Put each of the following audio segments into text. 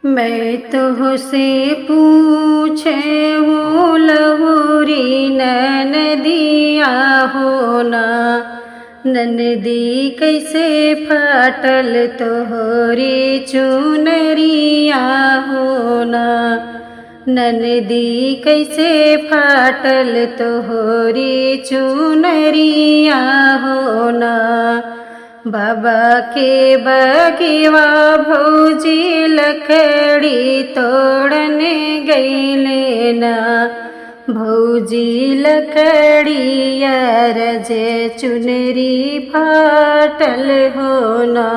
मैं तुझसे पूछे हूँ लहुरी ननदिया हो ना। ननदी कैसे फाटल तोहरी चुनरिया हो ना। ननदी कैसे फाटल तोहरी चुनरिया हो ना। बाबा के बगिवा भौजी लकड़ी तोड़ने गईले ना। भौजी लकड़ी यार जे चुनरी फाटल हो ना।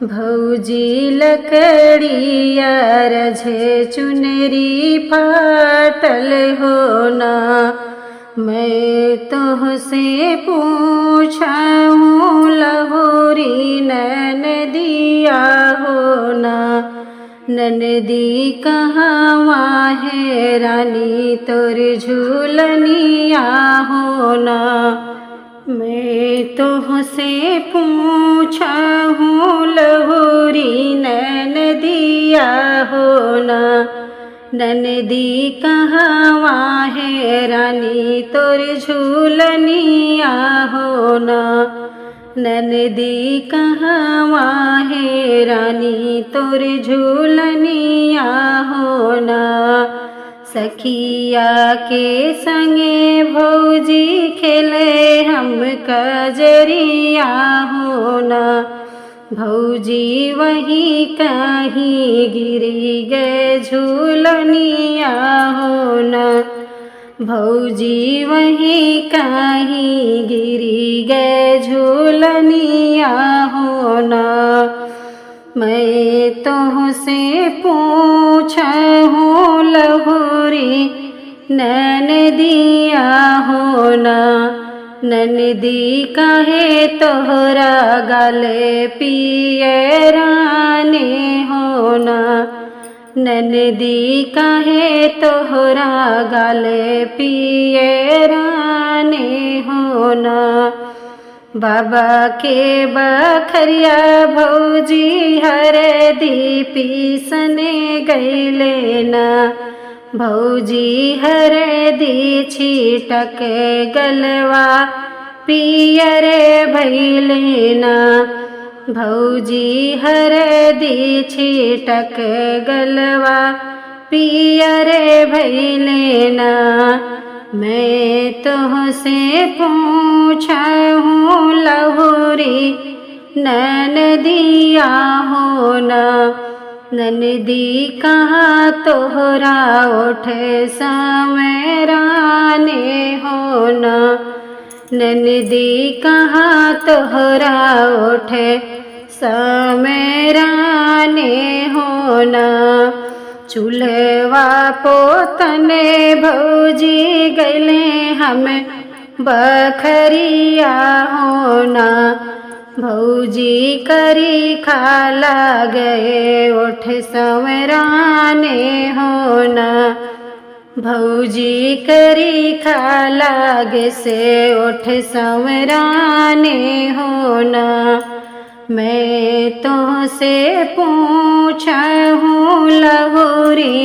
भौजी लकड़ी यार जे चुनरी फाटल हो ना। मैं तुझसे पूछा हूँ लहुरी ननदिया हो ना। ननदी कहाँ है रानी तोर झूलनिया हो ना। मैं तुझसे पूछा हूँ लहुरी ननदिया हो ना। ननदी कहाँ है रानी तोर झूलनिया हो ना। ननदी कहाँ है रानी तोर झूलनिया हो ना। सखिया के संगे भौजी खेले हम कजरिया हो ना। भौजी वहीं कहीं गिरी गए झूलनिया हो ना। भौजी वहीं कहीं गिरी गए झूलनिया हो ना। मैं तुझसे पूछा हूँ लहुरी ननदिया हो ना। ननदी काहे तोहरा गले पिए रानी हो ना। ननदी काहे तोहरा गले पिए रानी हो ना। बाबा के बखरिया भौजी हरदी पीसने गईले ना। भौजी हरदी छीटक गलवा पियर भैले ना। भौजी हरदी छीटक गलवा पियर भैले ना। मैं तुझसे पूछा हूँ लहुरी ननदिया हो ना। ननदी कहाँ तोहरा उठे समेराने हो ना। ननदी कहाँ तोहरा उठे समेराने हो ना। चूल्हवा पोतने भौजी गले हमें बखरिया हो ना। भौजी करी खाला गए उठ संवराने हो ना। भौजी करी खाला गे से उठ संवराने हो ना। मैं तुझसे पूछा हूँ लहुरी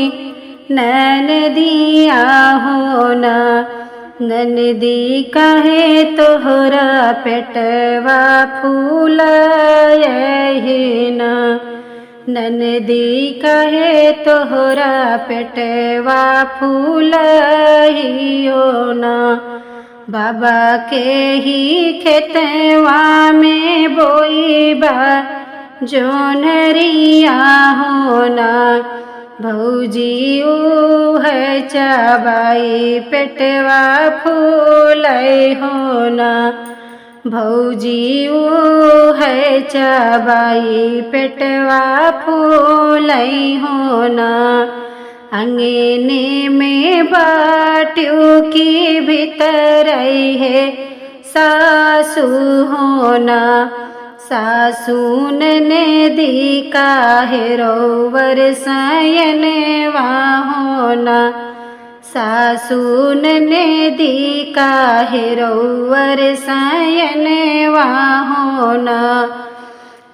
ननदिया हो ना। ननदी काहे तोहरा पेटवा फूलाए ना। ननदी काहे तोहरा पेटवा फूलाइयो ना। बाबा के ही खेतवा में बोईबा जोनरिया हो ना। भौजी ऊ है चाबाई पेटवा फूलाई हो ना। भौजी ऊ है चाबाई पेटवा फूलाई हो ना। अंगने में बाट्यू की भीतर है सासू हो ना। सासू ननदी काहे रोवर सयनवा हो ना। सासू ननदी काहे रोवर सयनवा हो ना।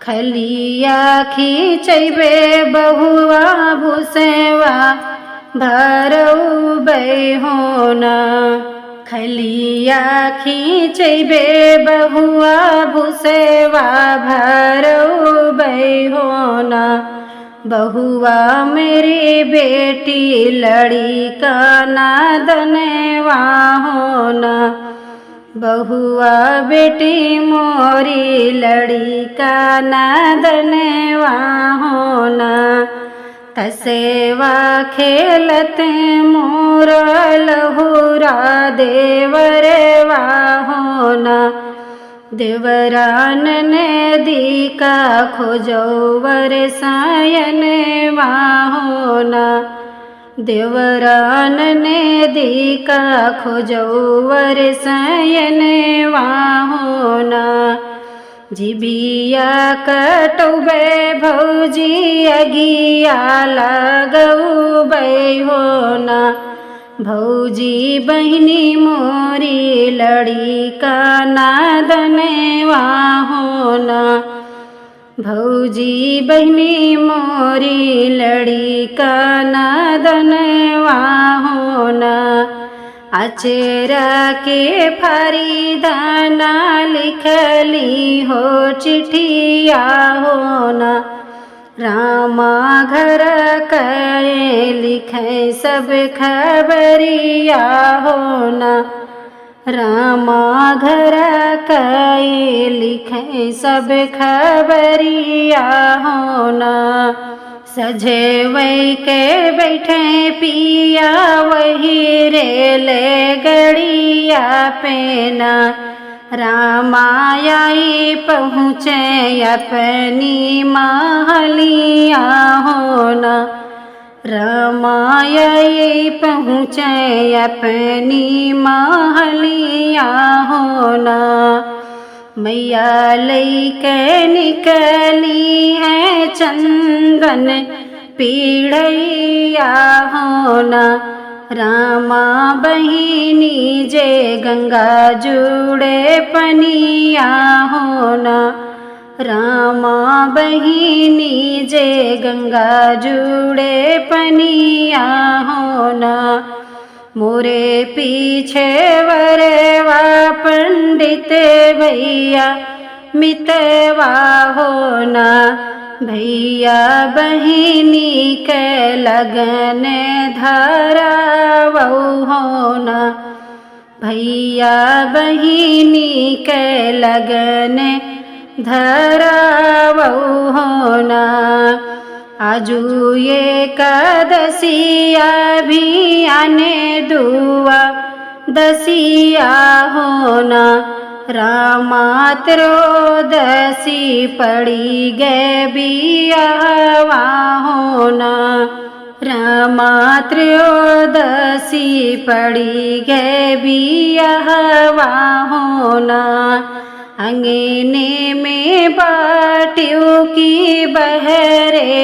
खलिया खींचबे बहुआ भूसेवा भरौबै होना। खलिया खींचबे बहुआ भूसेवा भरौबै होना। बहुआ मेरी बेटी लड़ी का नादनवा होना। बहुआ बेटी मोरी लड़ी का नादनवा होना। तसेवा खेलते मोर लहुरा देवरवा होना। देवरान नदी का खोजोवर सायनवा होना। देवरान नदी का खोजोवर सायनवा होना। जिबिया कटौबे भौजी अगिया लगौबै होना। भौजी बहिनी मोरी लड़ी का नादनवा होना। भौजी बहिनी मोरी लड़ी का नादनवा होना। अचेरा के फारी दाना लिखली हो चिट्ठिया होना। रामा घर कहे लिखे सब खबरिया होना। रामा घर कहे लिखे सब खबरिया होना। सजे वही के बैठे पिया वही रेले गड़िया पेना। रामायाई पहुँचे अपनी महलिया होना। रामायाई पहुँचे अपनी महलिया होना। मैया लैके निकली है चंदन पीढ़ैया होना। रामा बहिनी जे गंगा जुड़े पनिया होना। रामा बहिनी जे गंगा जुड़े पनिया होना। मोरे पीछे वरवा पंडित भैया मितवा होना। भैया बहिनी के लगन धरावौ होना। भैया बहिनी के लगन धरावौ होना। आजू ये कदसिया भी आने दुआ दसिया होना। रामात्रोदसी पड़ी गे बियावा होना। रामात्रोदसी पड़ी गे बियावा होना। अंगने में बाटियों की बहरे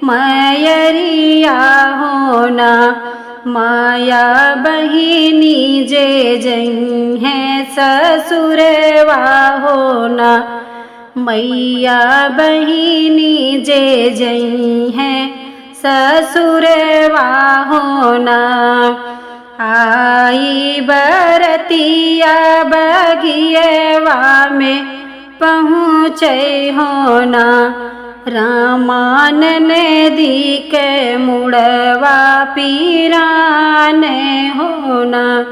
मयरिया होना। माया बहिनी जे जई है ससुरवा होना। मैया बहिनी जे जई है ससुरवा होना। आई बरतिया बगियवा में पहुँचे होना। रामान नदी के मुड़वा पीराने होना।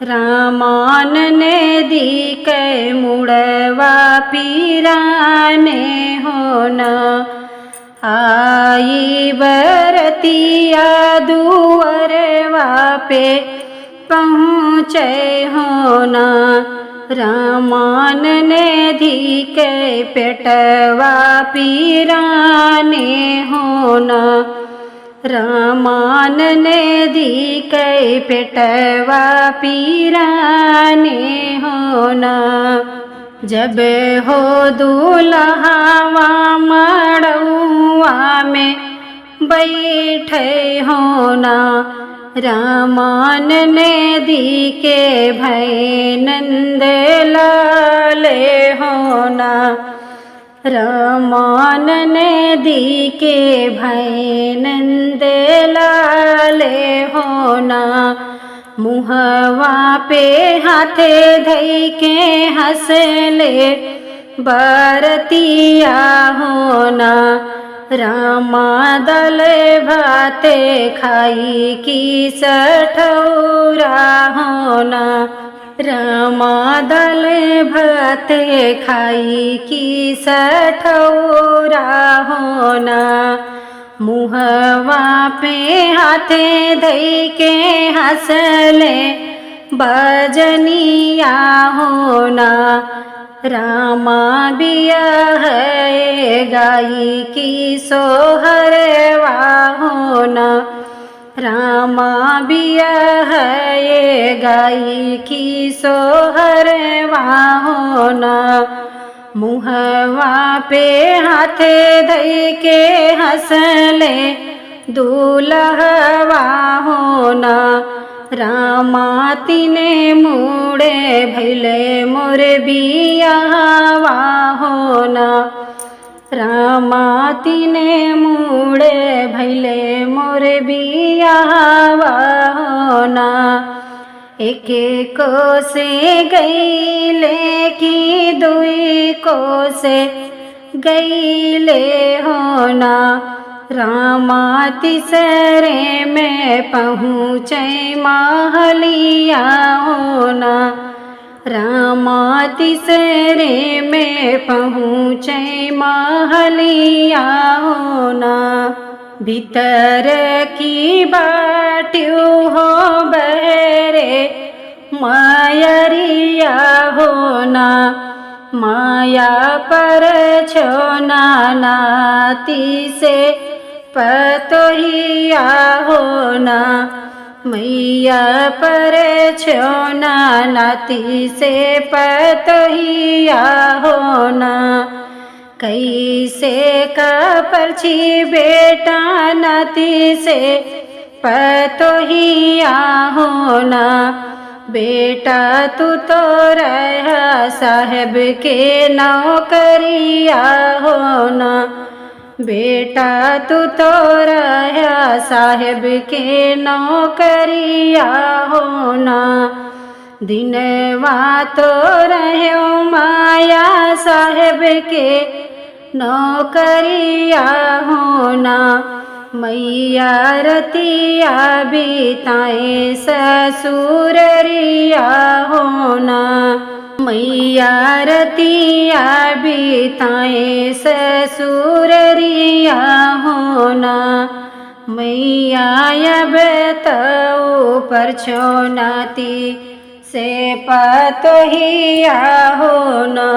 रामान नदी के मुड़वा पीराने होना। आई बरतिया दुअरवा पे पहुँचे होना। रामान नदी के पेटवा पीराने होना। रामान नदी के पेटवा पीराने होना। जब हो दूल्हावा मड़ुआ में बैठे होना। रामान नदी के भय नंद लाले होना। रमान ने दी के भय नंद लाले होना, मुहवा पे हाथे धई के हंसले बरतिया होना। रामा दल भाते खाई की सठौरा होना, रामा दल भाते खाई की सठौरा होना। मुहवा पे हाथे धई के हंसले बजनिया होना। रामा बिया है गाई की सोहरवा होना, रामा बिया है गाई की सोहरवा होना। मुहवा पे हाथे धई के हंसले दूल्हवा होना। रामा तिने मुड़े भैले मोर बियाहवा होना, रामा तिने मुड़े भैले मोर बियाहवा होना। एक को से गईले की दुई को से गईले होना। रामा तीसरे में पहुँचे महलिया होना, रामा तीसरे में पहुँचे महलिया होना। भीतर की बाट्यू हो बहरे मायरिया होना, माया पर छोना नाती से पतोहिया होना। मैया पर छोना नाती से पतोहिया होना। कैसे का परछी बेटा नाती से पतोहिया होना। बेटा तू तो रहा साहब के नौकरिया होना, बेटा तू तो रहा साहब के नौकरिया होना। दिनवा तो रहो माया साहब के नौकरिया होना। मैया रतिया बिताए ससुररिया होना, मैया रतिया बिताए ससुररिया होना। मैया अब तो पर छोनाती से पतोहिया होना।